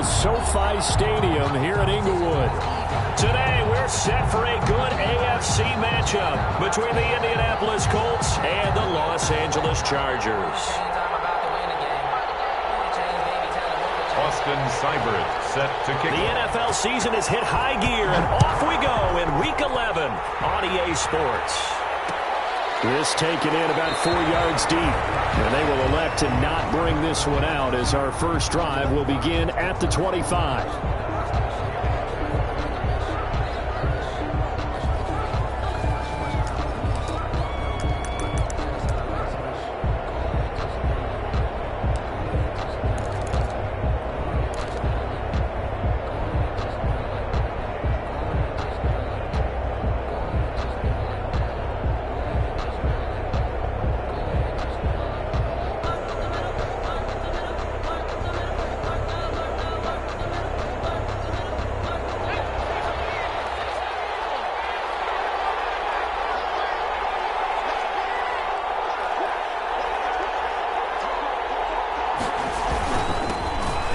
is SoFi Stadium here in Inglewood. Today, we're set for a good AFC matchup between the Indianapolis Colts and the Los Angeles Chargers. Austin Seibert set to kick. The NFL season has hit high gear, and off we go in Week 11 on EA Sports. This taken in about 4 yards deep. And they will elect to not bring this one out as our first drive will begin at the 25.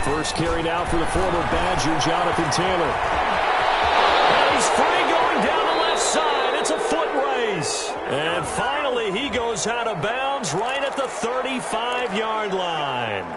First carried out for the former Badger, Jonathan Taylor. And he's free going down the left side. It's a foot race. And finally, he goes out of bounds right at the 35-yard line.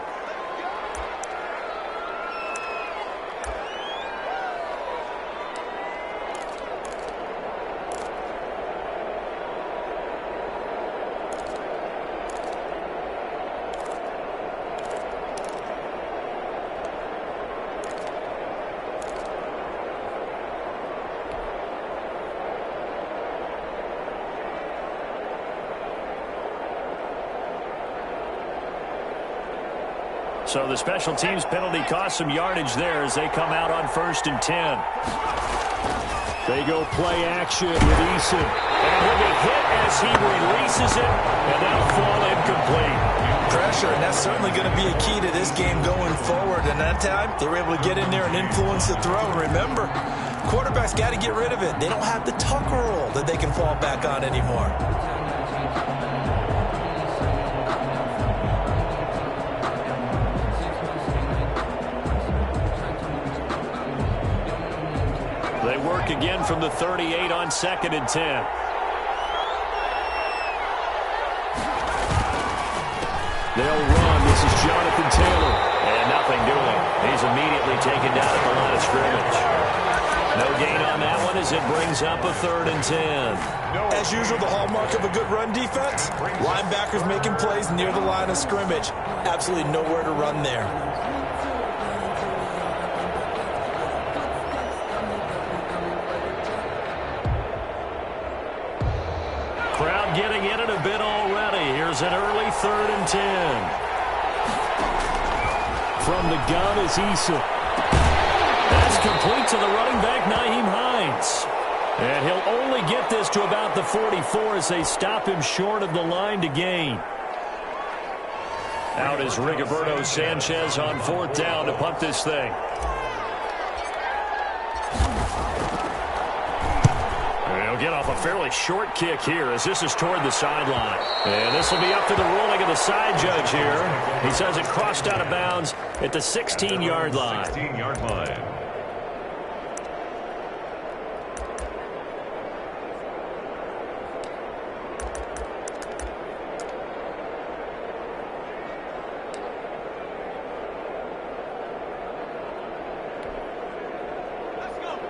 So the special teams penalty cost some yardage there as they come out on 1st and 10. They go play action with Eason. And he'll be hit as he releases it, and that'll fall incomplete. Pressure, and that's certainly going to be a key to this game going forward. And that time, they were able to get in there and influence the throw. And remember, quarterbacks got to get rid of it. They don't have the tuck roll that they can fall back on anymore. They work again from the 38 on 2nd and 10. They'll run. This is Jonathan Taylor. And nothing doing. He's immediately taken down at the line of scrimmage. No gain on that one as it brings up a 3rd and 10. As usual, the hallmark of a good run defense, linebackers making plays near the line of scrimmage. Absolutely nowhere to run there. Crowd getting in it a bit already. Here's an early 3rd and 10. From the gun is Eason. That's complete to the running back, Nyheim Hines. And he'll only get this to about the 44 as they stop him short of the line to gain. Out is Rigoberto Sanchez on 4th down to punt this thing. Get off a fairly short kick here as this is toward the sideline. And this will be up to the ruling of the side judge here. He says it crossed out of bounds at the 16-yard line. 16-yard line.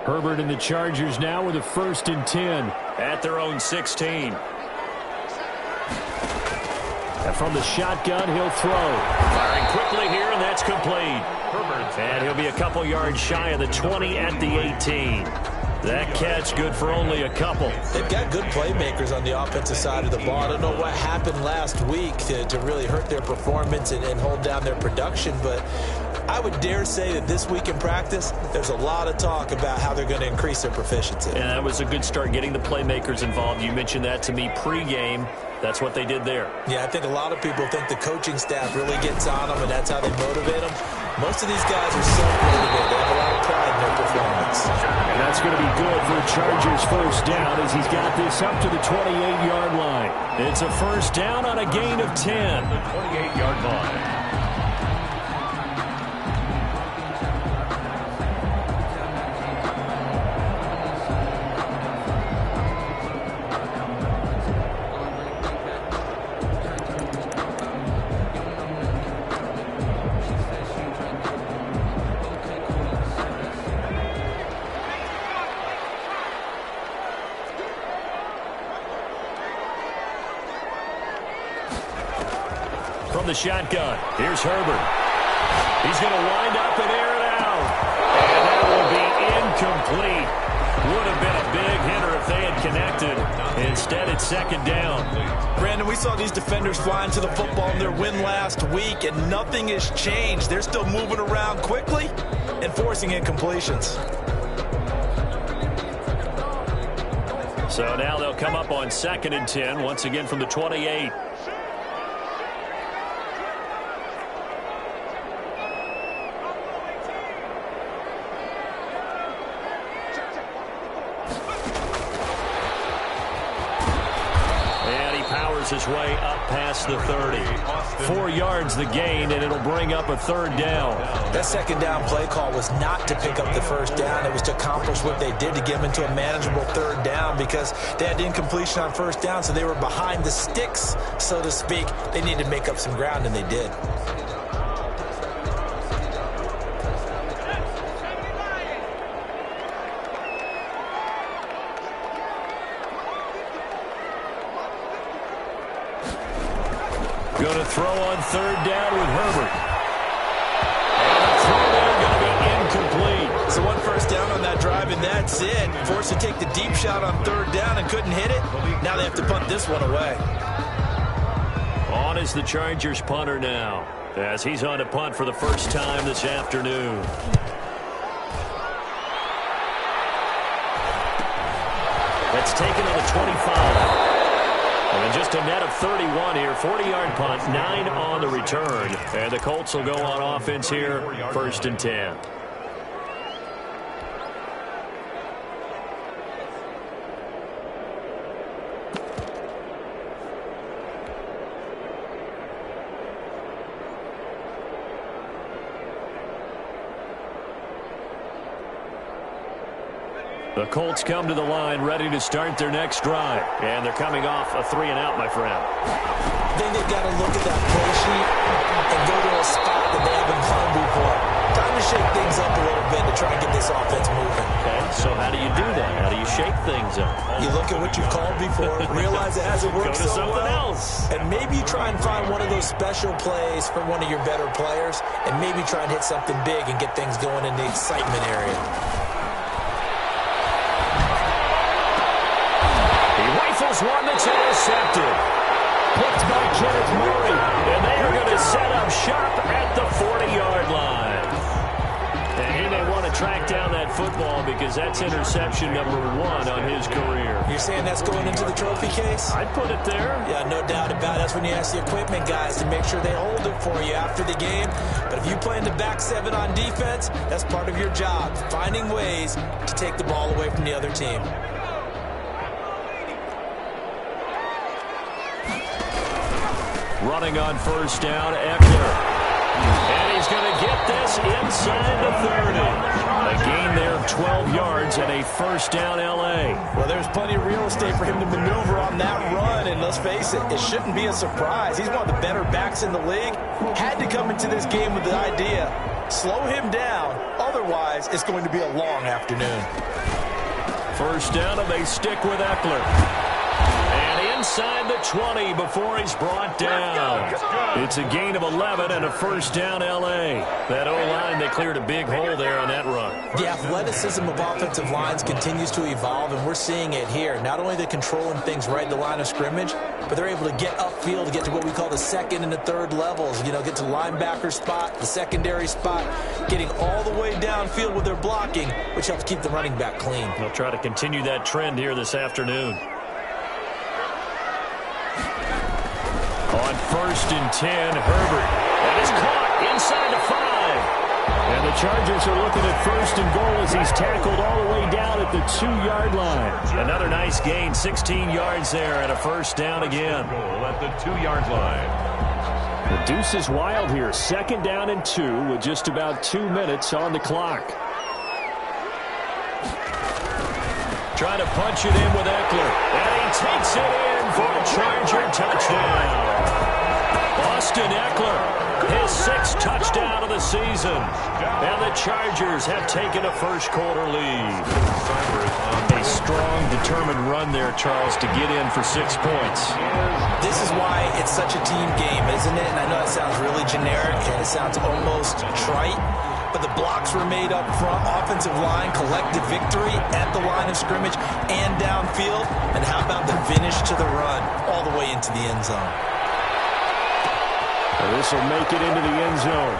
Herbert and the Chargers now with a 1st and 10. At their own 16. And from the shotgun, he'll throw. Firing quickly here, and that's complete. And he'll be a couple yards shy of the 20 at the 18. That catch good for only a couple. They've got good playmakers on the offensive side of the ball. I don't know what happened last week to really hurt their performance and hold down their production, but I would dare say that this week in practice, there's a lot of talk about how they're going to increase their proficiency. And that was a good start getting the playmakers involved. You mentioned that to me pregame. That's what they did there. Yeah, I think a lot of people think the coaching staff really gets on them, and that's how they motivate them. Most of these guys are self-motivated. They have a lot of pride in their performance. And that's going to be good for Chargers 1st down as he's got this up to the 28-yard line. It's a 1st down on a gain of 10. The 28-yard line. the shotgun. Here's Herbert. He's going to wind up and air it out. And that will be incomplete. Would have been a big hitter if they had connected. Instead, it's second down. Brandon, we saw these defenders flying to the football in their win last week, and nothing has changed. They're still moving around quickly and forcing incompletions. So now they'll come up on 2nd and 10, once again from the 28. His way up past the 30. 4 yards the gain, and it'll bring up a 3rd down. That second down play call was not to pick up the first down. It was to accomplish what they did to get them into a manageable 3rd down because they had incompletion on first down, so they were behind the sticks, so to speak. They needed to make up some ground, and they did. Going to throw on 3rd down with Herbert. And the throw there going to be incomplete. So 1 first down on that drive, and that's it. Forced to take the deep shot on 3rd down and couldn't hit it. Now they have to punt this one away. On is the Chargers punter now, as he's on to punt for the first time this afternoon. That's taken on the 25. And just a net of 31 here. 40-yard punt, 9 on the return. And the Colts will go on offense here, 1st and 10. The Colts come to the line ready to start their next drive. And they're coming off a 3-and-out, my friend. I think they've got to look at that play sheet and go to a spot that they haven't found before. Time to shake things up a little bit to try and get this offense moving. Okay, so how do you do that? How do you shake things up? You look at what you've called before, realize it hasn't worked so well, and maybe try and find one of those special plays for one of your better players, and maybe try and hit something big and get things going in the excitement area. One that's intercepted. Picked by Kenneth Murray. And they are going to set up shop at the 40-yard line. And he may want to track down that football because that's interception number 1 on his career. You're saying that's going into the trophy case? I'd put it there. Yeah, no doubt about it. That's when you ask the equipment guys to make sure they hold it for you after the game. But if you play in the back 7 on defense, that's part of your job, finding ways to take the ball away from the other team. Running on first down, Eckler. And he's going to get this inside the 30. A gain there of 12 yards and a first down L.A. Well, there's plenty of real estate for him to maneuver on that run, and let's face it, it shouldn't be a surprise. He's one of the better backs in the league. Had to come into this game with the idea, slow him down, otherwise it's going to be a long afternoon. First down, and they stick with Eckler. Inside the 20 before he's brought down. It's a gain of 11 and a first down L.A. That O-line, they cleared a big hole there on that run. The athleticism of offensive lines continues to evolve, and we're seeing it here. Not only are they controlling things right at the line of scrimmage, but they're able to get upfield to get to what we call the 2nd and the 3rd levels. You know, get to the linebacker spot, the secondary spot, getting all the way downfield with their blocking, which helps keep the running back clean. They'll try to continue that trend here this afternoon. On 1st and 10, Herbert. That is caught inside the 5. And the Chargers are looking at 1st and goal as he's tackled all the way down at the 2-yard line. Another nice gain, 16 yards there, and a first down again. Goal at the 2-yard line. The deuce is wild here. 2nd down and 2 with just about 2 minutes on the clock. Trying to punch it in with Eckler. And he takes it in for a Charger touchdown. Austin Eckler, his 6th touchdown of the season. And the Chargers have taken a first-quarter lead. A strong, determined run there, Charles, to get in for 6 points. This is why it's such a team game, isn't it? And I know it sounds really generic, and it sounds almost trite, but the blocks were made up front, offensive line, collective victory at the line of scrimmage and downfield. And how about the finish to the run all the way into the end zone? Well, this will make it into the end zone.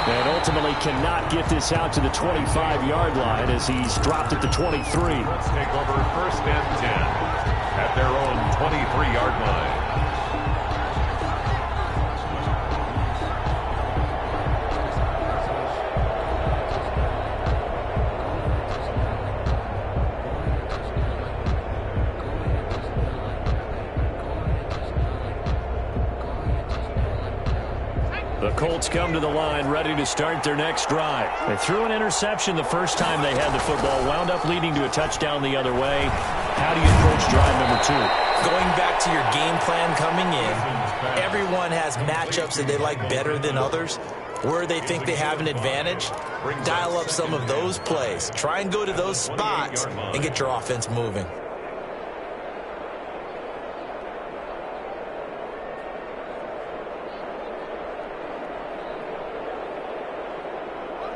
And ultimately cannot get this out to the 25-yard line as he's dropped at the 23. Let's take over 1st and 10 at their own 23-yard line. The Colts come to the line ready to start their next drive. They threw an interception the first time they had the football, wound up leading to a touchdown the other way. How do you approach drive number 2? Going back to your game plan coming in, everyone has matchups that they like better than others. Where they think they have an advantage, dial up some of those plays. Try and go to those spots and get your offense moving.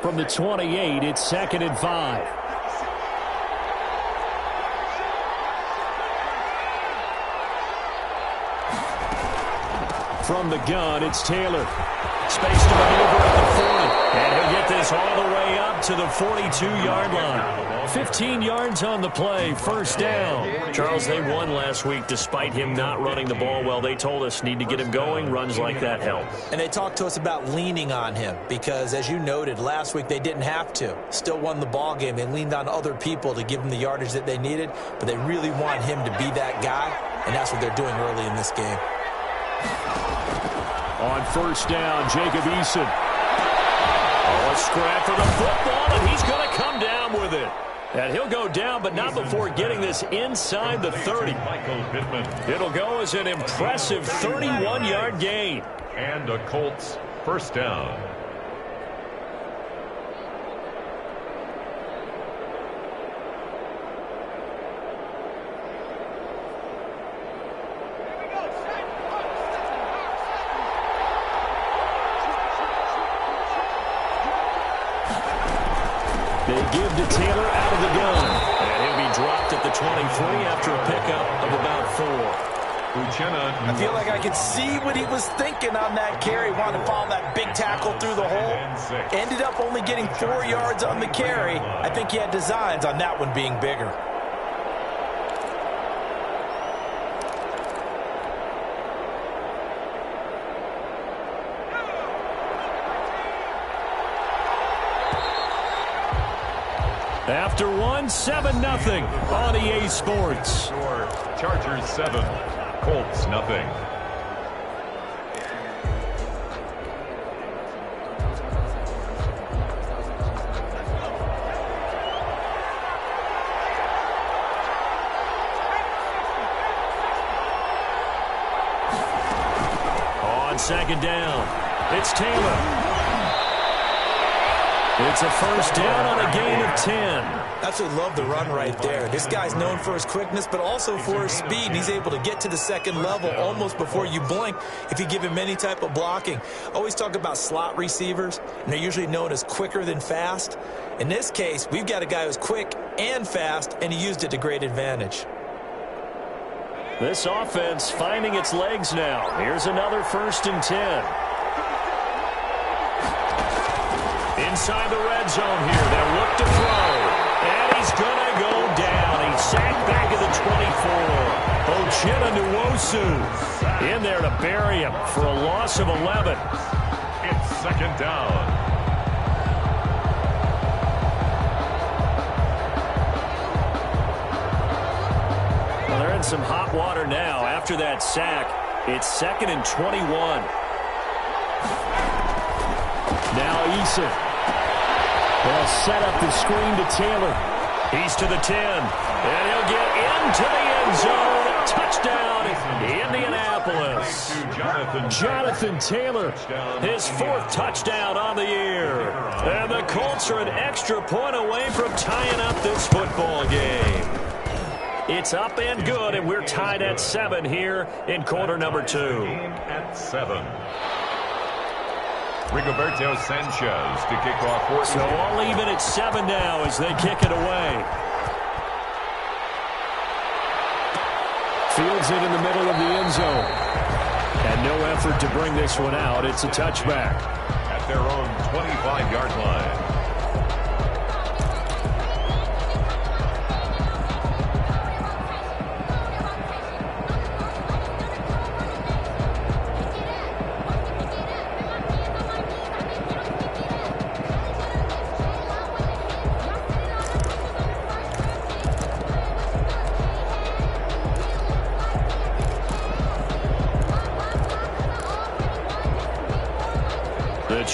From the 28, it's 2nd and 5. From the gun, it's Taylor. Space to maneuver at the 40. And he'll get this all the way up to the 42-yard line. 15 yards on the play, 1st down. Charles, they won last week despite him not running the ball well. They told us need to get him going. Runs like that help. And they talked to us about leaning on him because, as you noted, last week they didn't have to. Still won the ball game. They leaned on other people to give them the yardage that they needed, but they really want him to be that guy, and that's what they're doing early in this game. On 1st down, Jacob Eason. Oh, a scrap for the football, and he's going to come down with it. And he'll go down, but not before getting this inside the 30. It'll go as an impressive 31-yard gain. And a Colts 1st down. They give to Taylor out of the gun. And he'll be dropped at the 23 after a pickup of about 4. I feel like I could see what he was thinking on that carry. Wanted to follow that big tackle through the hole. Ended up only getting 4 yards on the carry. I think he had designs on that one being bigger. After 7-0 on EA Sports. Chargers 7, Colts 0. On 2nd down, it's Taylor. It's a 1st down on a gain of 10. Absolutely love the run right there. This guy's known for his quickness, but also for his speed. And he's able to get to the 2nd level almost before you blink if you give him any type of blocking. Always talk about slot receivers, and they're usually known as quicker than fast. In this case, we've got a guy who's quick and fast, and he used it to great advantage. This offense finding its legs now. Here's another 1st and 10. Inside the red zone here. They'll look to throw. And he's going to go down. He's sacked back at the 24. Uchenna Nwosu in there to bury him for a loss of 11. It's 2nd down. Well, they're in some hot water now. After that sack, it's 2nd and 21. Now Eason. They'll set up the screen to Taylor. He's to the 10. And he'll get into the end zone Touchdown, Indianapolis. Jonathan Taylor, his 4th touchdown on the year. And the Colts are an extra point away from tying up this football game. It's up and good, and we're tied at 7 here in quarter number 2. At 7. Rigoberto Sanchez to kick off. So all even at 7 now as they kick it away. Fields it in the middle of the end zone. And no effort to bring this one out. It's a touchback. At their own 25-yard line.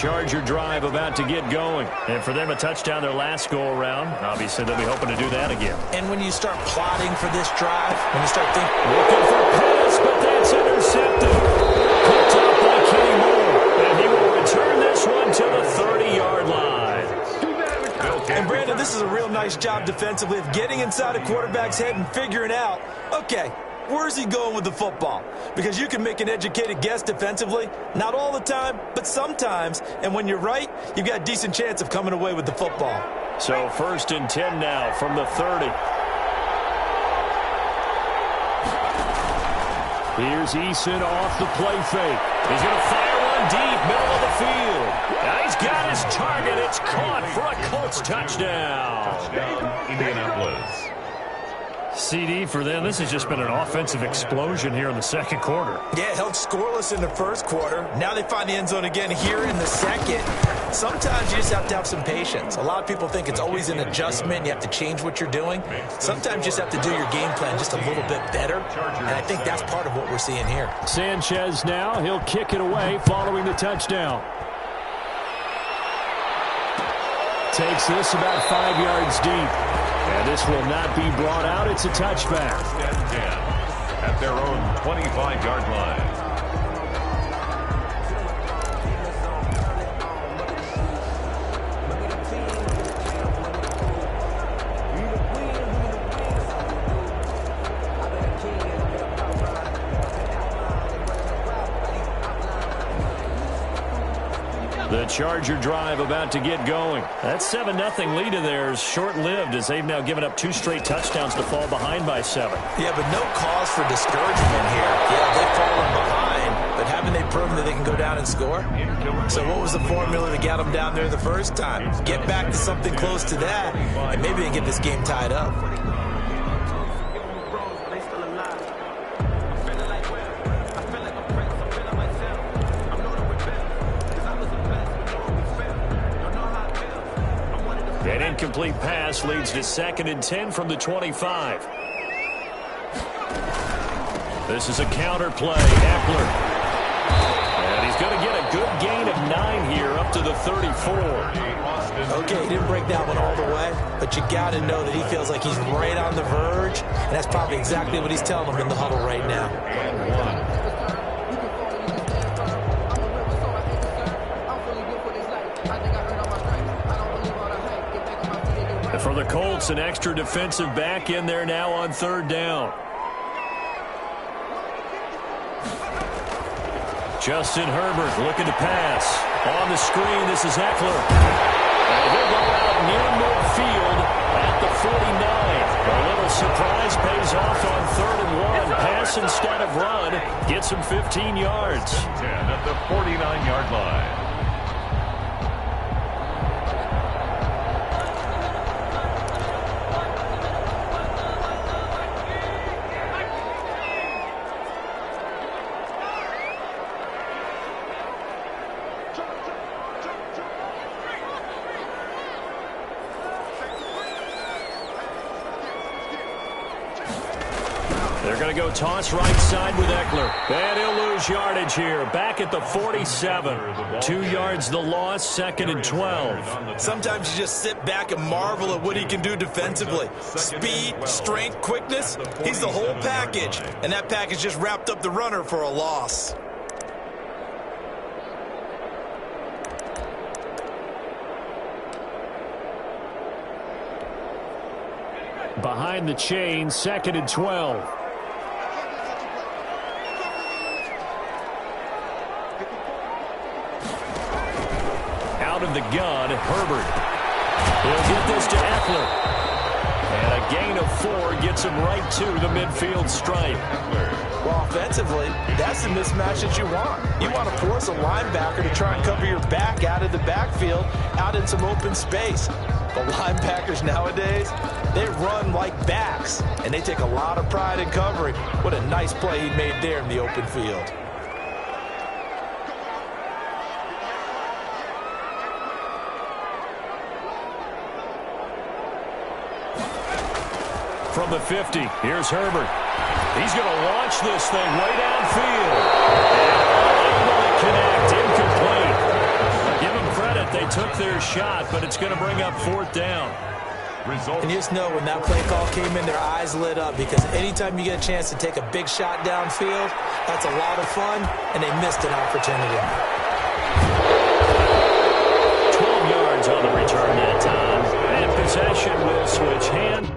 Charger drive about to get going. And for them, a touchdown their last go-around. Obviously, they'll be hoping to do that again. And when you start plotting for this drive, when you start thinking... Looking for a pass, but that's intercepted. Picked up by Kenny Moore. And he will return this one to the 30-yard line. And, Brandon, this is a real nice job defensively of getting inside a quarterback's head and figuring out, okay, where's he going with the football? Because you can make an educated guess defensively. Not all the time, but sometimes. And when you're right, you've got a decent chance of coming away with the football. So 1st and 10 now from the 30. Here's Eason off the play fake. He's going to fire one deep, middle of the field. Now he's got his target. It's caught for a Colts touchdown. Touchdown, Indianapolis. CD for them. This has just been an offensive explosion here in the second quarter. Yeah, held scoreless in the first quarter. Now they find the end zone again here in the second. Sometimes you just have to have some patience. A lot of people think it's always an adjustment. You have to change what you're doing. Sometimes you just have to do your game plan just a little bit better. And I think that's part of what we're seeing here. Sanchez now. He'll kick it away following the touchdown. Takes this about 5 yards deep. And this will not be brought out. It's a touchback. 1st and 10 at their own 25-yard line. The Charger drive about to get going. That 7-0 lead of theirs short-lived as they've now given up 2 straight touchdowns to fall behind by 7. Yeah, but no cause for discouragement here. Yeah, they've fallen behind, but haven't they proven that they can go down and score? So what was the formula that got them down there the first time? Get back to something close to that, and maybe they get this game tied up. An incomplete pass leads to 2nd and 10 from the 25. This is a counter play. Eckler. And he's going to get a good gain of 9 here up to the 34. Okay, he didn't break that one all the way, but you got to know that he feels like he's right on the verge, and that's probably exactly what he's telling them in the huddle right now. For the Colts, an extra defensive back in there now on 3rd down. Justin Herbert looking to pass. On the screen, this is Eckler. And he'll go out near midfield at the 49. A little surprise pays off on 3rd and 1. Pass instead of run. Gets him 15 yards. 10 at the 49-yard line. going going to go toss right side with Eckler. And he'll lose yardage here. Back at the 47. 2 yards the loss, 2nd and 12. Sometimes you just sit back and marvel at what he can do defensively. Speed, strength, quickness, he's the whole package. And that package just wrapped up the runner for a loss. Behind the chain, 2nd and 12. Out of the gun, Herbert. He'll get this to Eckler. And a gain of 4 gets him right to the midfield stripe. Well, offensively, that's the mismatch that you want. You want to force a linebacker to try and cover your back out of the backfield, out in some open space. The linebackers nowadays, they run like backs, and they take a lot of pride in covering. What a nice play he made there in the open field. From the 50, here's Herbert. He's going to launch this thing way downfield. And able to connect, incomplete. Give them credit, they took their shot, but it's going to bring up 4th down. And you just know when that play call came in, their eyes lit up, because anytime you get a chance to take a big shot downfield, that's a lot of fun, and they missed an opportunity. 12 yards on the return that time. And possession will switch hands.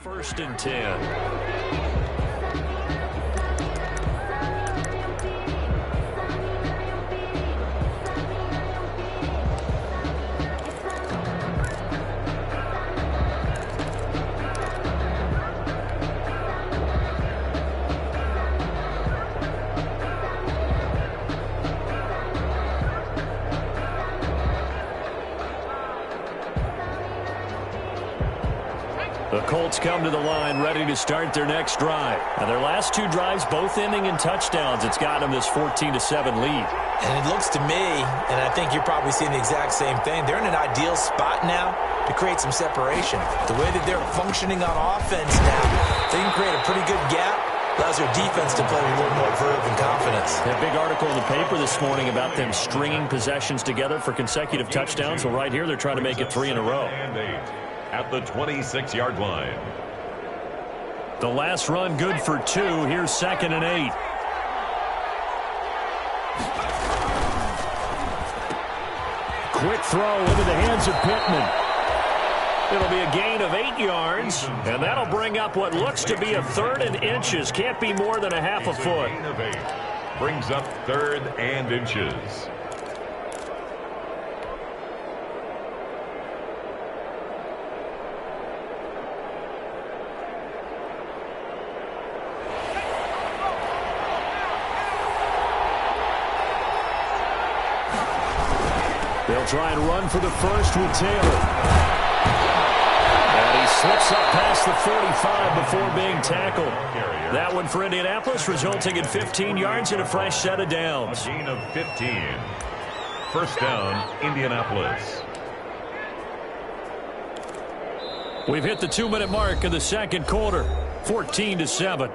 1st and 10. The Colts come to the line ready to start their next drive. Now their last 2 drives both ending in touchdowns. It's got them this 14-7 lead. And it looks to me, and I think you're probably seeing the exact same thing, they're in an ideal spot now to create some separation. The way that they're functioning on offense now, they can create a pretty good gap. Allows their defense to play with a little more verve and confidence. A big article in the paper this morning about them stringing possessions together for consecutive touchdowns. Well, right here they're trying to make it 3 in a row. At the 26-yard line. The last run good for 2. Here's 2nd and 8. Quick throw into the hands of Pittman. It'll be a gain of 8 yards, and that'll bring up what looks to be a 3rd and inches. Can't be more than a half a foot. Gain of 8. Brings up 3rd and inches. They'll try and run for the first with Taylor. And he slips up past the 45 before being tackled. That one for Indianapolis, resulting in 15 yards and a fresh set of downs. A gain of 15. 1st down, Indianapolis. We've hit the 2-minute mark of the 2nd quarter. 14-7.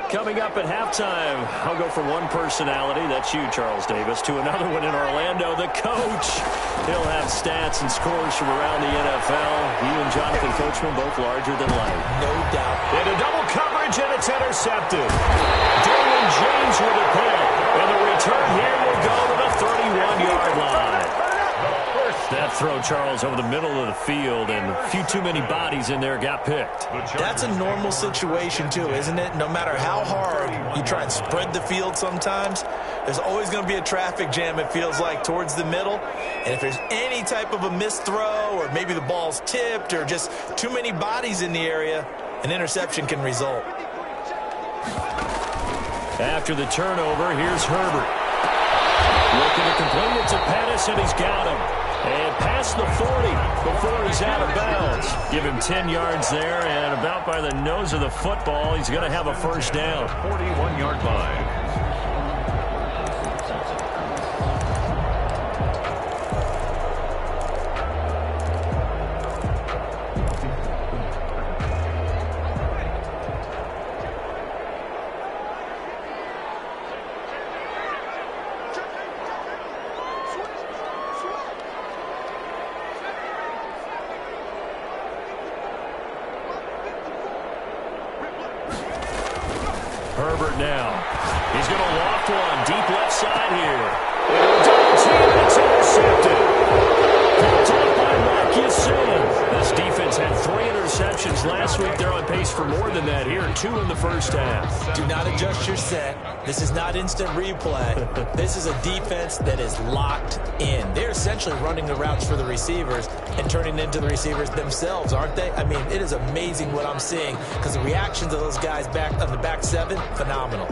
Coming up at halftime, I'll go from one personality, that's you, Charles Davis, to another one in Orlando, the coach. He'll have stats and scores from around the NFL. He and Jonathan Coachman both larger than life. No doubt. Into double coverage, and it's intercepted. Derwin James with a pick. And the return here will go to the 31-yard line. That throw, Charles, over the middle of the field, and a few too many bodies in there got picked. That's a normal situation, too, isn't it? No matter how hard you try and spread the field sometimes, there's always going to be a traffic jam, it feels like, towards the middle. And if there's any type of a missed throw, or maybe the ball's tipped, or just too many bodies in the area, an interception can result. After the turnover, here's Herbert. Looking to complete it to Pettis, and he's got him. And past the 40 before he's out of bounds. Give him 10 yards there, and about by the nose of the football, he's going to have a first down. 41-yard line. Herbert now. He's going to loft one deep left side here. Double team, it's intercepted. Picked up by Marcus Sims. This defense had 3 interceptions last week. They're on pace for more than that here. 2 in the first half. Do not adjust your set. This is not instant replay. This is a defense that is locked in. They're essentially running the routes for the receivers and turning into the receivers themselves, aren't they? I mean, it is amazing what I'm seeing because the reactions of those guys back on the back 7, phenomenal.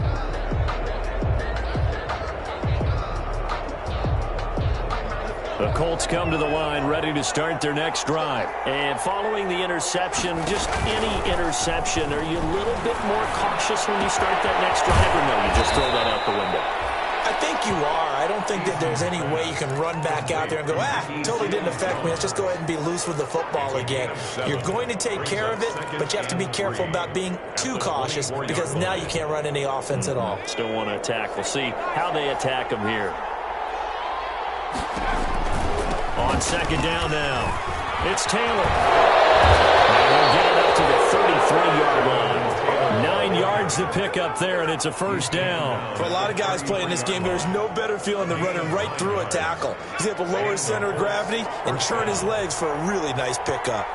The Colts come to the line ready to start their next drive. And following the interception, just any interception, are you a little bit more cautious when you start that next drive, or no, you just throw that out the window? I think you are. I don't think that there's any way you can run back out there and go, totally didn't affect me. Let's just go ahead and be loose with the football again. You're going to take care of it, but you have to be careful about being too cautious because now you can't run any offense at all. Still want to attack. We'll see how they attack them here. On second down now. It's Taylor. And we'll get it up to the 33-yard line. 9 yards to pick up there, and it's a first down. For a lot of guys playing this game, there's no better feeling than running right through a tackle. He's able to lower his center of gravity and churn his legs for a really nice pickup.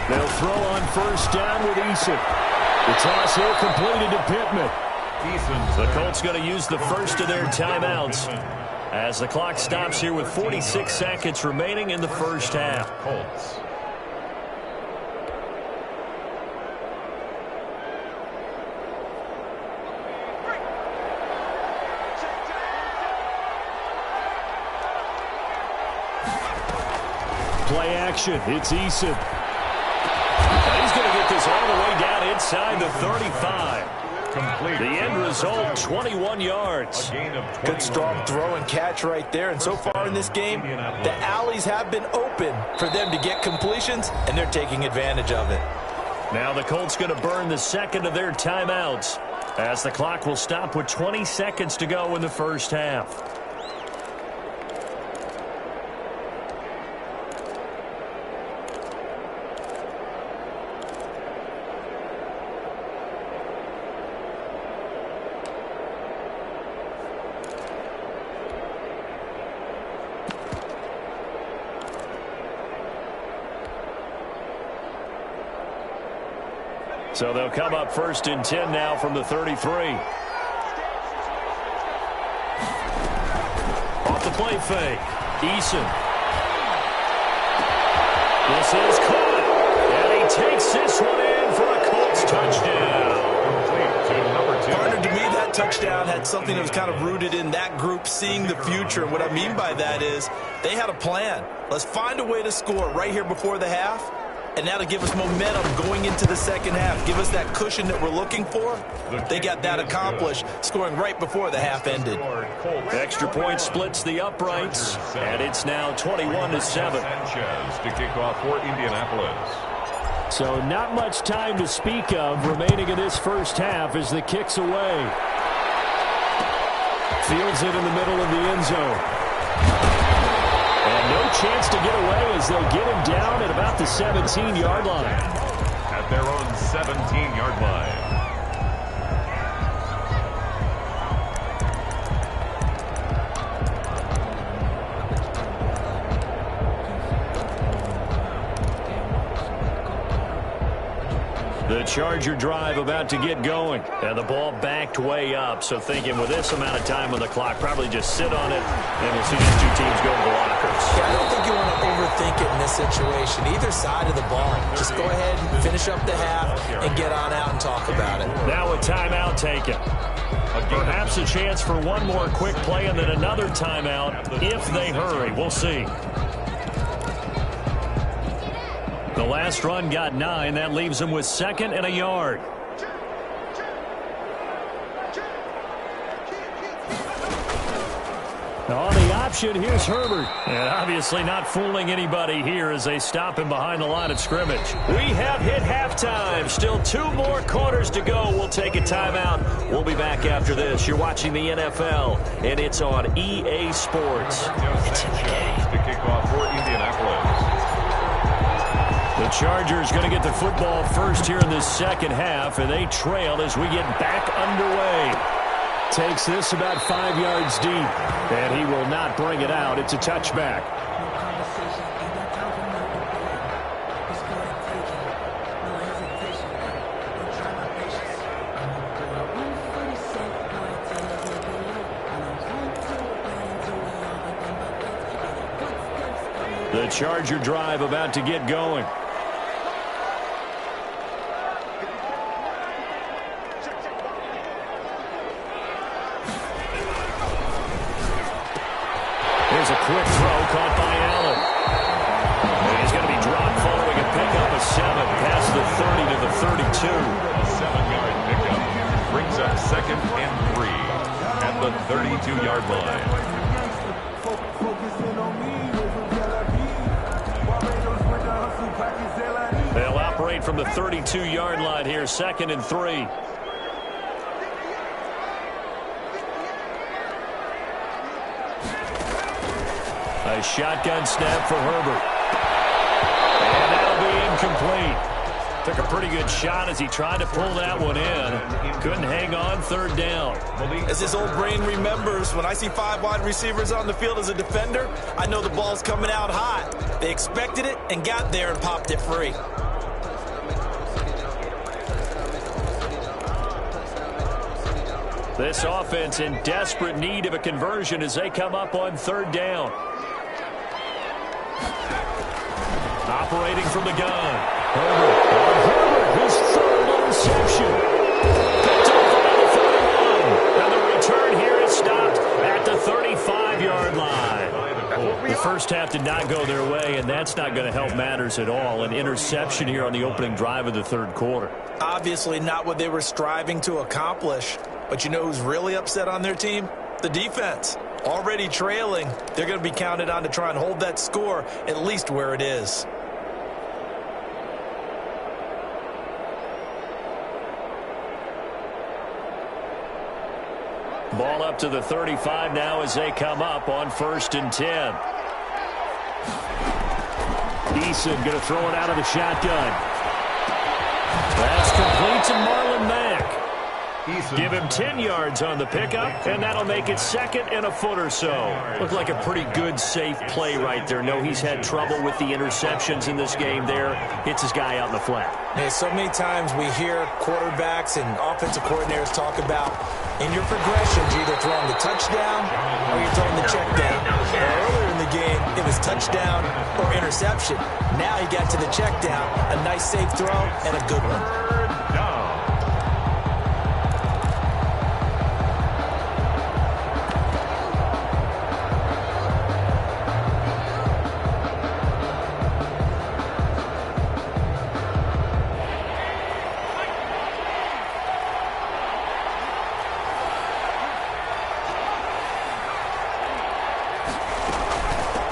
They'll throw on first down with Eason. The toss here completed to Pittman. The Colts going to use the first of their timeouts as the clock stops here with 46 seconds remaining in the first half. Colts. Play action. It's Eason. He's going to get this all the way down inside the 35. Complete. The end result, 21 yards. Good strong throw and catch right there. And so far in this game, the alleys have been open for them to get completions, and they're taking advantage of it. Now the Colts going to burn the second of their timeouts as the clock will stop with 20 seconds to go in the first half. So they'll come up first and 10 now from the 33. Off the play fake. Eason. This is caught. And he takes this one in for a Colts touchdown. Partner, to me, that touchdown had something that was kind of rooted in that group seeing the future. And what I mean by that is they had a plan. Let's find a way to score right here before the half. And that'll give us momentum going into the second half. Give us that cushion that we're looking for. They got that accomplished, scoring right before the half ended. Extra point splits the uprights, and it's now 21-7. Sanchez to kick off for Indianapolis. So not much time to speak of remaining in this first half as the kick's away. Fields it in the middle of the end zone. And no chance to get away as they'll get him down at about the 17-yard line. At their own 17-yard line. The Charger drive about to get going. And the ball backed way up. So thinking with this amount of time on the clock, probably just sit on it, and we'll see these two teams go to the lockers. Yeah, I don't think you want to overthink it in this situation. Either side of the ball. Just go ahead and finish up the half and get on out and talk about it. Now a timeout taken. Perhaps a chance for one more quick play and then another timeout if they hurry. We'll see. The last run got 9. That leaves them with 2nd and a yard. On the option, here's Herbert. And obviously not fooling anybody here as they stop him behind the line of scrimmage. We have hit halftime. Still 2 more quarters to go. We'll take a timeout. We'll be back after this. You're watching the NFL, and it's on EA Sports. It's in the game. To kick off for Indianapolis. The Chargers going to get the football first here in this second half, and they trail as we get back underway. Takes this about 5 yards deep, and he will not bring it out. It's a touchback. The Charger drive about to get going. Here's a quick throw caught by Allen. And he's going to be dropped following a pickup of 7 past the 30 to the 32. A 7-yard pickup brings up 2nd and 3 at the 32-yard line. They'll operate from the 32-yard line here, 2nd and 3. A A shotgun snap for Herbert. And that'll be incomplete. Took a pretty good shot as he tried to pull that one in. Couldn't hang on, third down. As his old brain remembers, when I see 5 wide receivers on the field as a defender, I know the ball's coming out hot. They expected it and got there and popped it free. This offense in desperate need of a conversion as they come up on third down. Operating from the gun. Herbert, his third interception. Picked up by the 31. And the return here is stopped at the 35-yard line. The first half did not go their way, and that's not going to help matters at all. An interception here on the opening drive of the third quarter. Obviously not what they were striving to accomplish. But you know who's really upset on their team? The defense. Already trailing, they're going to be counted on to try and hold that score at least where it is. Ball up to the 35 now as they come up on 1st and 10. Eason going to throw it out of the shotgun. That's complete to Marlon Mack. Give him 10 yards on the pickup, and that'll make it 2nd and a foot or so. Looked like a pretty good, safe play right there. No, he's had trouble with the interceptions in this game there. Hits his guy out in the flat. Hey, so many times we hear quarterbacks and offensive coordinators talk about in your progressions, you're either throwing the touchdown or you're throwing the check down. Earlier in the game, it was touchdown or interception. Now he got to the check down, a nice safe throw, and a good one.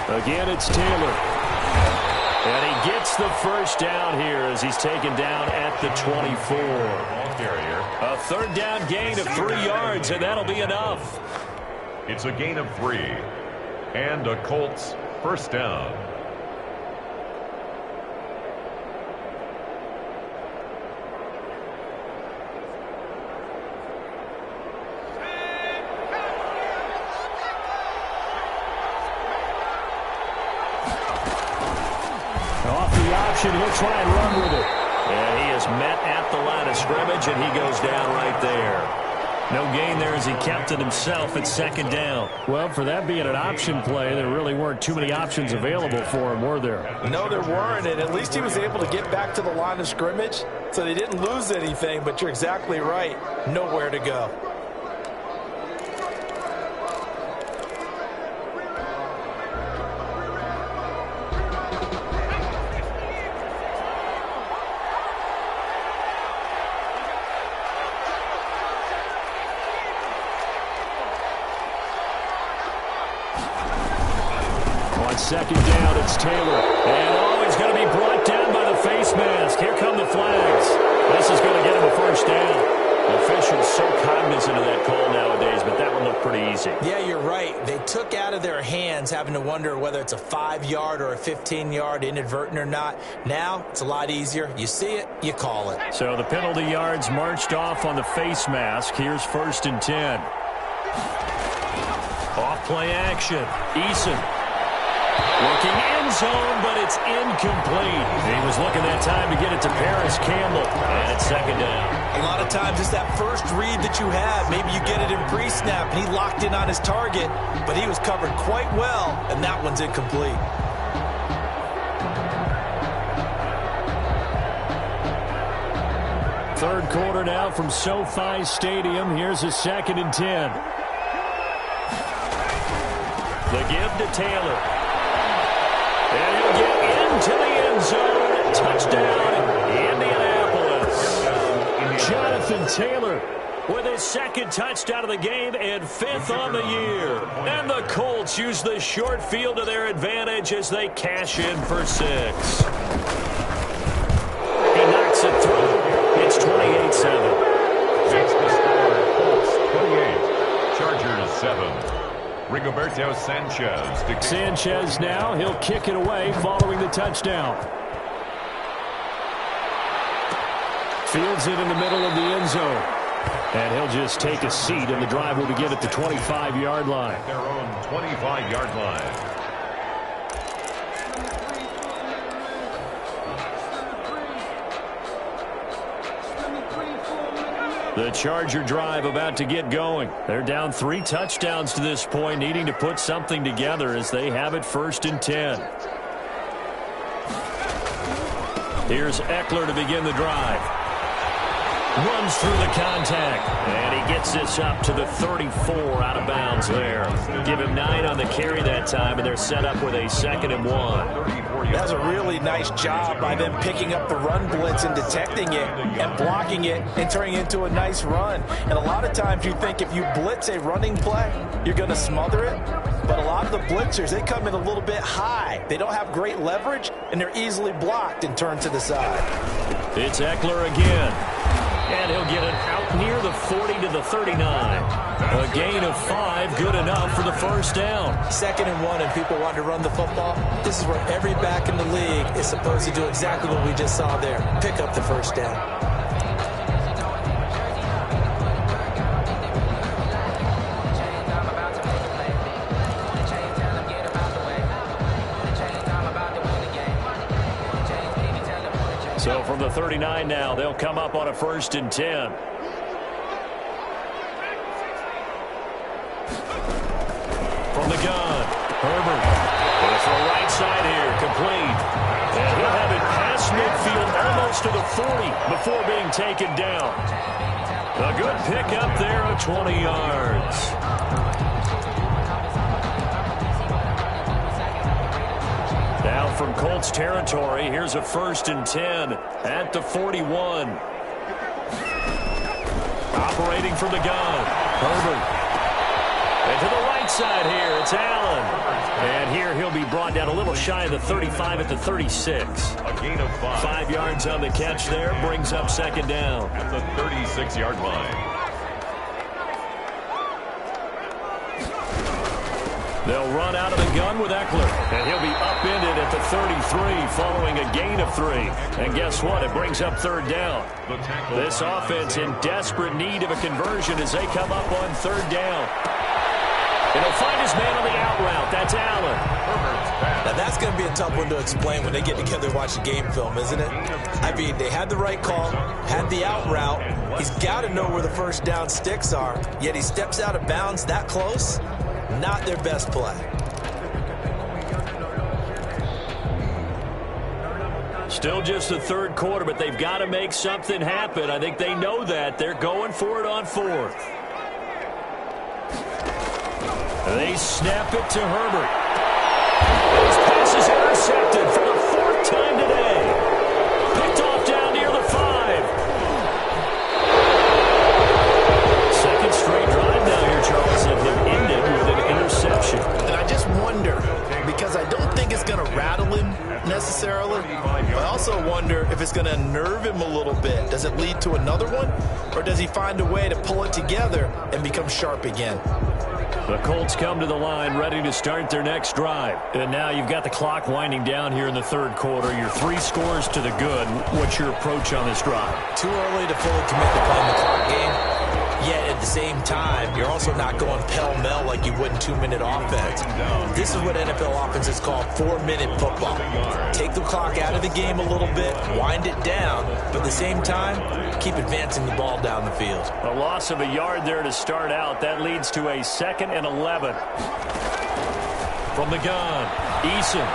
Again, it's Taylor. And he gets the first down here as he's taken down at the 24. A third down gain of 3 yards, and that'll be enough. It's a gain of 3. And a Colts first down. He'll try and run with it. And he is met at the line of scrimmage, and he goes down right there. No gain there as he kept it himself at 2nd down. Well, for that being an option play, there really weren't too many options available for him, were there? No, there weren't, and at least he was able to get back to the line of scrimmage, so they didn't lose anything, but you're exactly right. Nowhere to go. Second down, it's Taylor. And, he's going to be brought down by the face mask. Here come the flags. This is going to get him a first down. The officials so cognizant of that call nowadays, but that one looked pretty easy. Yeah, you're right. They took out of their hands having to wonder whether it's a 5-yard or a 15-yard inadvertent or not. Now, it's a lot easier. You see it, you call it. So the penalty yards marched off on the face mask. Here's 1st and 10. Off play action. Eason. Working end zone, but it's incomplete. He was looking that time to get it to Paris Campbell. And it's 2nd down. A lot of times it's that first read that you have. Maybe you get it in pre-snap, and he locked in on his target, but he was covered quite well, and that one's incomplete. Third quarter now from SoFi Stadium. Here's a 2nd and 10. The give to Taylor. And he'll get into the end zone. Touchdown, Indianapolis. Jonathan Taylor with his 2nd touchdown of the game and 5th on the year. And the Colts use the short field to their advantage as they cash in for 6. He knocks it through. It's 28-7. That's the score. Colts 28, Chargers 7. Rigoberto Sanchez. Sanchez now, he'll kick it away following the touchdown. Fields it in the middle of the end zone. And he'll just take a seat, and the drive will begin at the 25-yard line. At their own 25-yard line. The Charger drive about to get going. They're down 3 touchdowns to this point, needing to put something together as they have it 1st and 10. Here's Eckler to begin the drive. Runs through the contact, and he gets this up to the 34 out of bounds there. Give him 9 on the carry that time, and they're set up with a 2nd and 1. That's a really nice job by them picking up the run blitz and detecting it and blocking it and turning it into a nice run. And a lot of times you think if you blitz a running play, you're going to smother it. But a lot of the blitzers, they come in a little bit high. They don't have great leverage, and they're easily blocked and turned to the side. It's Eckler again. And he'll get it out near the 40 to the 39. A gain of 5, good enough for the 1st down. 2nd and 1, and people want to run the football. This is where every back in the league is supposed to do exactly what we just saw there. Pick up the 1st down. So from the 39 now, they'll come up on a 1st and 10. From the gun, Herbert. It's the right side here, complete. And he'll have it past midfield almost to the 40 before being taken down. A good pickup there of 20 yards. Now from Colts territory, here's a 1st and 10 at the 41. Operating from the gun, Herbert. And to the right side here, it's Allen. And here he'll be brought down a little shy of the 35 at the 36. A gain of 5. 5 yards on the catch there, brings up 2nd down. At the 36-yard line. They'll run out of the gun with Eckler, and he'll be upended at the 33 following a gain of 3. And guess what? It brings up 3rd down. This offense in desperate need of a conversion as they come up on 3rd down. And he'll find his man on the out route. That's Allen. Now that's going to be a tough one to explain when they get together and watch the game film, isn't it? I mean, they had the right call, had the out route. He's got to know where the 1st down sticks are, yet he steps out of bounds that close. Not their best play. Still just the 3rd quarter, but they've got to make something happen. I think they know that. They're going for it on 4th. They snap it to Herbert. His pass is intercepted for the 4th time today. Picked off down near the 5. 2nd straight drive now here, Charles, and have ended with an interception. And I just wonder, because I don't think it's going to rattle him necessarily, but I also wonder if it's going to nerve him a little bit. Does it lead to another one, or does he find a way to pull it together and become sharp again? The Colts come to the line ready to start their next drive. And now you've got the clock winding down here in the 3rd quarter. Your 3 scores to the good. What's your approach on this drive? Too early to fully commit to playing the clock game. Yet at the same time, you're also not going pell-mell like you would in 2-minute offense. This is what NFL offenses call 4-minute football. Take the clock out of the game a little bit, wind it down, but at the same time, keep advancing the ball down the field. A loss of a yard there to start out. That leads to a 2nd and 11. From the gun, Eason.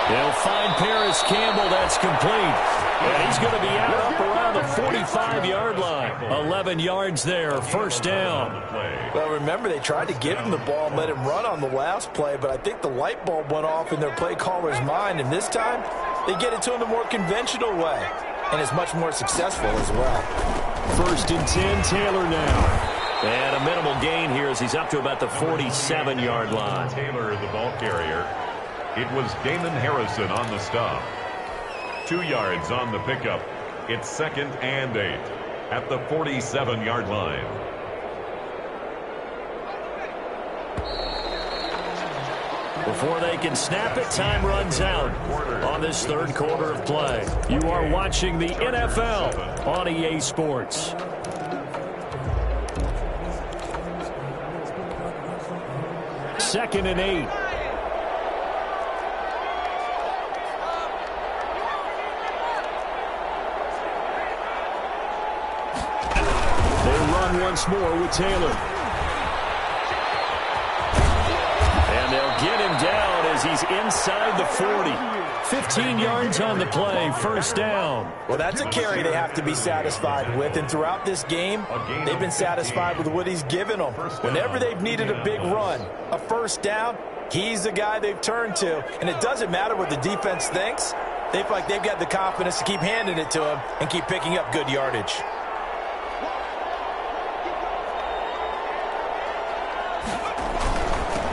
They'll find Paris Campbell. That's complete. And he's going to be out up around the 45-yard line. 11 yards there, 1st down. Well, remember, they tried to give him the ball and let him run on the last play, but I think the light bulb went off in their play caller's mind, and this time they get it to him the more conventional way, and it's much more successful as well. 1st and 10, Taylor now. And a minimal gain here as he's up to about the 47-yard line. Taylor, the ball carrier. It was Damon Harrison on the stop. 2 yards on the pickup. It's 2nd and 8 at the 47-yard line. Before they can snap it, time runs out on this third quarter of play. You are watching the NFL on EA Sports. Second and 8. They run once more with Taylor. And they'll get him down as he's inside the 40. 15 yards on the play, first down. Well, that's a carry they have to be satisfied with, and throughout this game, they've been satisfied with what he's given them. Whenever they've needed a big run, a first down, he's the guy they've turned to, and it doesn't matter what the defense thinks. They feel like they've got the confidence to keep handing it to him and keep picking up good yardage.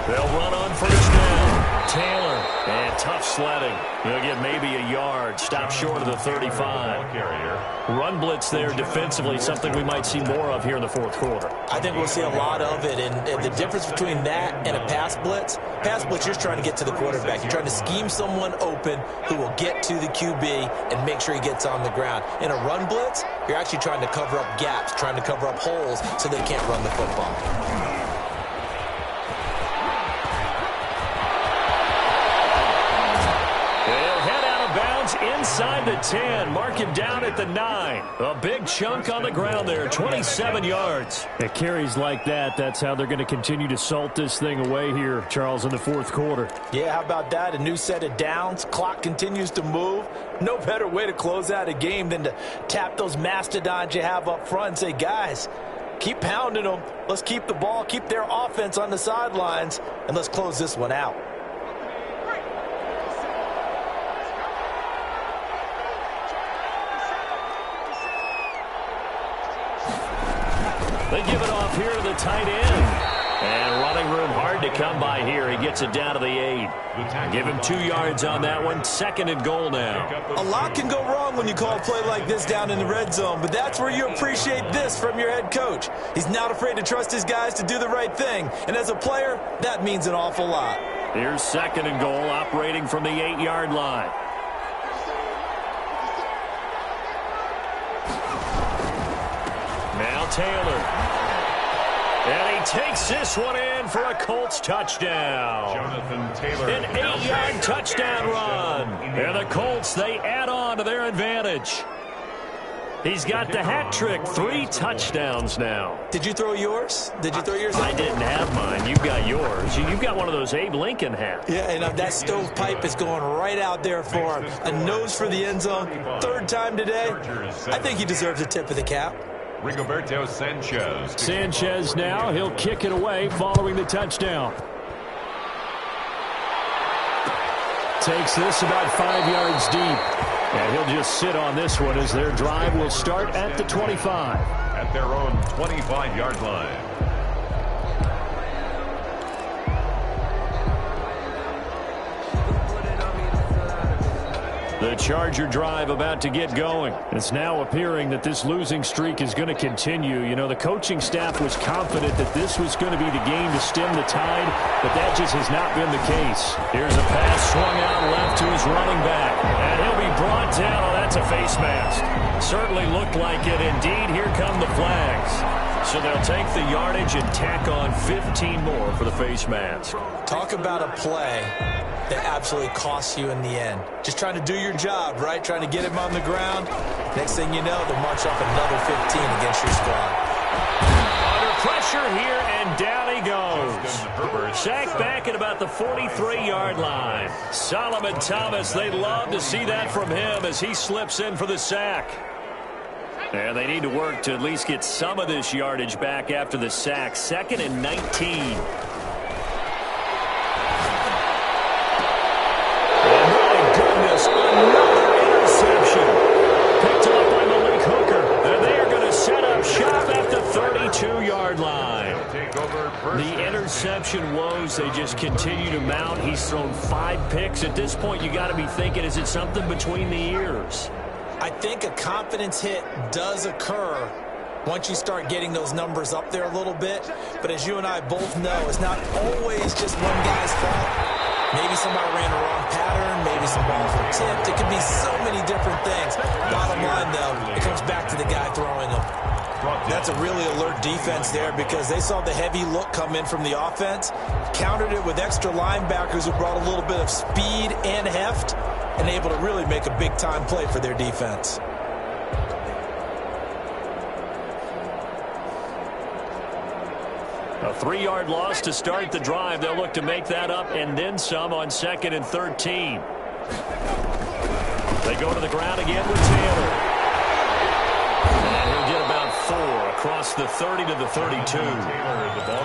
They'll run on first down. Taylor, and tough sledding. They'll get maybe a yard. Stop short of the 35. Run blitz there defensively, something we might see more of here in the fourth quarter. I think we'll see a lot of it, and the difference between that and a pass blitz, you're just trying to get to the quarterback. You're trying to scheme someone open who will get to the QB and make sure he gets on the ground. In a run blitz, you're actually trying to cover up gaps, trying to cover up holes so they can't run the football. Inside the 10, mark him down at the 9. A big chunk on the ground there, 27 yards. It carries like that. That's how they're going to continue to salt this thing away here, Charles, in the fourth quarter. Yeah, how about that? A new set of downs. Clock continues to move. No better way to close out a game than to tap those mastodons you have up front and say, guys, keep pounding them. Let's keep the ball, keep their offense on the sidelines, and let's close this one out. They give it off here to the tight end. And running room hard to come by here. He gets it down to the 8. Give him 2 yards on that one. Second and goal now. A lot can go wrong when you call a play like this down in the red zone, but that's where you appreciate this from your head coach. He's not afraid to trust his guys to do the right thing. And as a player, that means an awful lot. Here's second and goal, operating from the 8-yard line. Now Taylor. And he takes this one in for a Colts touchdown. Jonathan Taylor. An 8-yard touchdown run. And the Colts, they add on to their advantage. He's got the hat trick, 3 touchdowns now. Did you throw yours? Did you throw yours? I didn't have mine. You've got yours. You've got one of those Abe Lincoln hats. Yeah, and that stovepipe is going right out there for him. A nose for the end zone. 3rd time today. I think he deserves a tip of the cap. Rigoberto Sanchez. Sanchez now, he'll kick it away following the touchdown. Takes this about 5 yards deep. And he'll just sit on this one as their drive will start at the 25. At their own 25-yard line. The Charger drive about to get going. It's now appearing that this losing streak is going to continue. You know, the coaching staff was confident that this was going to be the game to stem the tide, but that just has not been the case. Here's a pass swung out left to his running back, and he'll be brought down. Oh, that's a face mask. Certainly looked like it. Indeed, here come the flags. So they'll take the yardage and tack on 15 more for the face mask. Talk about a play that absolutely costs you in the end. Just trying to do your job, right? Trying to get him on the ground. Next thing you know, they'll march off another 15 against your squad. Under pressure here, and down he goes. Sacked back at about the 43-yard line. Solomon Thomas, they'd love to see that from him as he slips in for the sack. And they need to work to at least get some of this yardage back after the sack. 2nd and 19. Another interception. Picked up by Malik Hooker. And they are going to set up shop at the 32-yard line. The interception woes, they just continue to mount. He's thrown 5 picks. At this point, you got to be thinking, is it something between the ears? I think a confidence hit does occur once you start getting those numbers up there a little bit. But as you and I both know, it's not always just one guy's fault. Maybe somebody ran a wrong pattern. Maybe some balls were tipped. It could be so many different things. Bottom line, though, it comes back to the guy throwing them. That's a really alert defense there because they saw the heavy look come in from the offense, countered it with extra linebackers who brought a little bit of speed and heft, and able to really make a big-time play for their defense. A 3-yard loss to start the drive. They'll look to make that up and then some on 2nd and 13. They go to the ground again with Taylor. And he'll get about 4 across the 30 to the 32.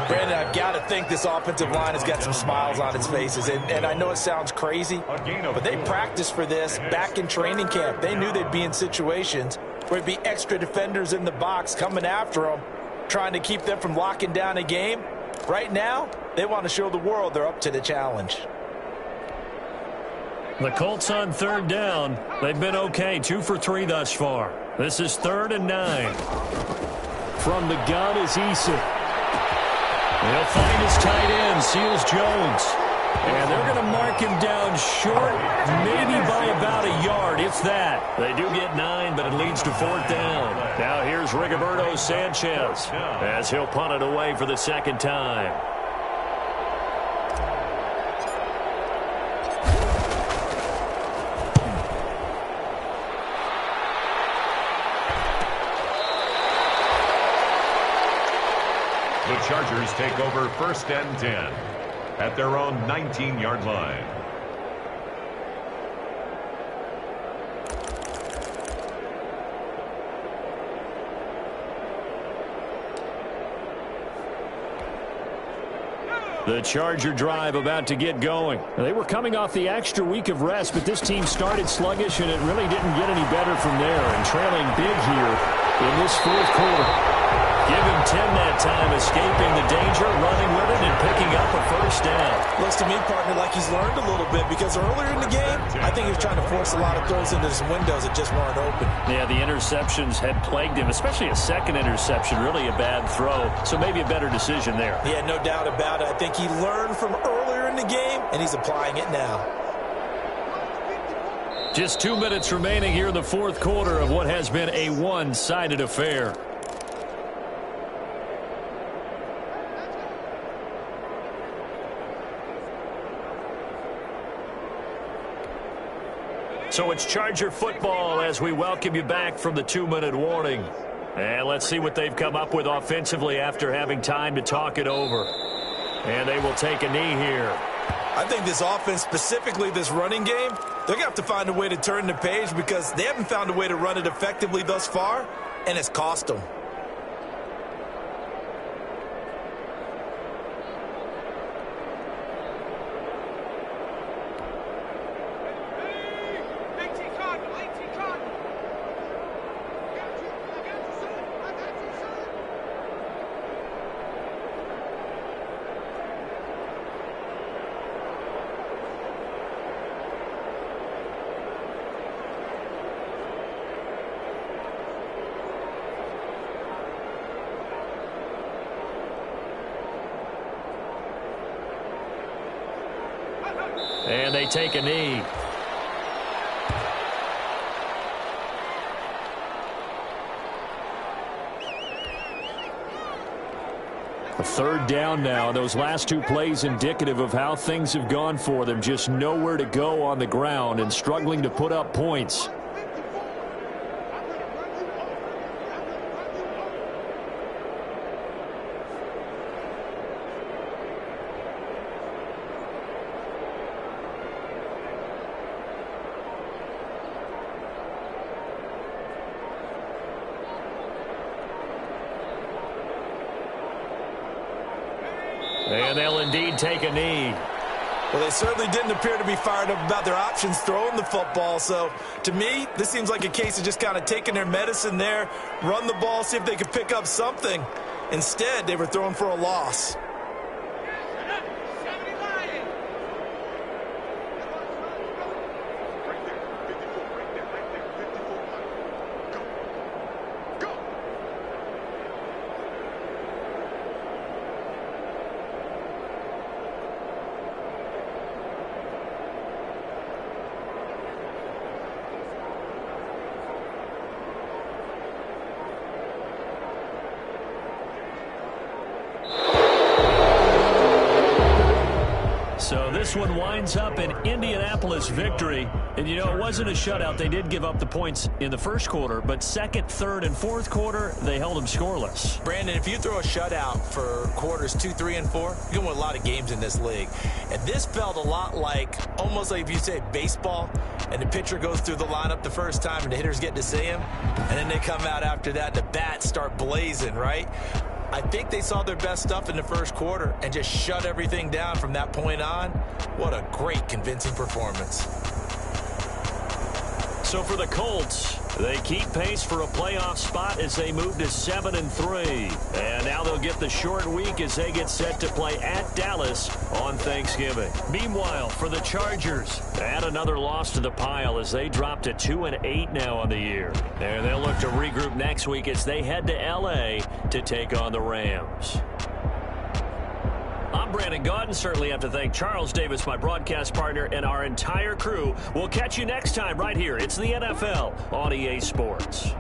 Brandon, I've got to think this offensive line has got some smiles on its faces. And I know it sounds crazy, but they practiced for this back in training camp. They knew they'd be in situations where it'd be extra defenders in the box coming after them, trying to keep them from locking down a game. Right now, they want to show the world they're up to the challenge. The Colts on 3rd down. They've been okay, 2 for 3 thus far. This is 3rd and 9. From the gun is Eason. He'll find his tight end, Seals Jones. And they're going to mark him down short, maybe by about a yard, if that. They do get 9, but it leads to 4th down. Now here's Rigoberto Sanchez as he'll punt it away for the 2nd time. The Chargers take over 1st and 10 at their own 19-yard line. The Charger drive about to get going. They were coming off the extra week of rest, but this team started sluggish, and it really didn't get any better from there. And trailing big here in this 4th quarter. Give him 10 that time, escaping the danger, running with it, and picking up a 1st down. Looks to me, partner, like he's learned a little bit because earlier in the game, I think he was trying to force a lot of throws into his windows that just weren't open. Yeah, the interceptions had plagued him, especially a 2nd interception, really a bad throw. So maybe a better decision there. Yeah, no doubt about it. I think he learned from earlier in the game, and he's applying it now. Just 2 minutes remaining here in the 4th quarter of what has been a one-sided affair. So it's Charger football as we welcome you back from the 2-minute warning. And let's see what they've come up with offensively after having time to talk it over. And they will take a knee here. I think this offense, specifically this running game, they're going to have to find a way to turn the page because they haven't found a way to run it effectively thus far, and it's cost them. And they take a knee. A 3rd down now. Those last 2 plays indicative of how things have gone for them. Just nowhere to go on the ground and struggling to put up points. And they'll indeed take a knee. Well, they certainly didn't appear to be fired up about their options throwing the football. So, to me, this seems like a case of just kind of taking their medicine there, run the ball, see if they could pick up something. Instead, they were throwing for a loss. this one winds up an Indianapolis victory. And, you know, it wasn't a shutout. They did give up the points in the first quarter, but second, third, and fourth quarter, they held them scoreless. Brandon, if you throw a shutout for quarters 2, 3, and 4, you're going to win a lot of games in this league. And this felt a lot like, almost like if you say baseball, and the pitcher goes through the lineup the first time and the hitters get to see him, and then they come out after that, the bats start blazing, right? I think they saw their best stuff in the first quarter and just shut everything down from that point on. What a great, convincing performance. So for the Colts, they keep pace for a playoff spot as they move to 7-3. And now they'll get the short week as they get set to play at Dallas on Thanksgiving. Meanwhile, for the Chargers, add another loss to the pile as they drop to 2-8 now on the year. And they'll look to regroup next week as they head to L.A. to take on the Rams. I'm Brandon Gaudin. Certainly have to thank Charles Davis, my broadcast partner, and our entire crew. We'll catch you next time right here. It's the NFL on EA Sports.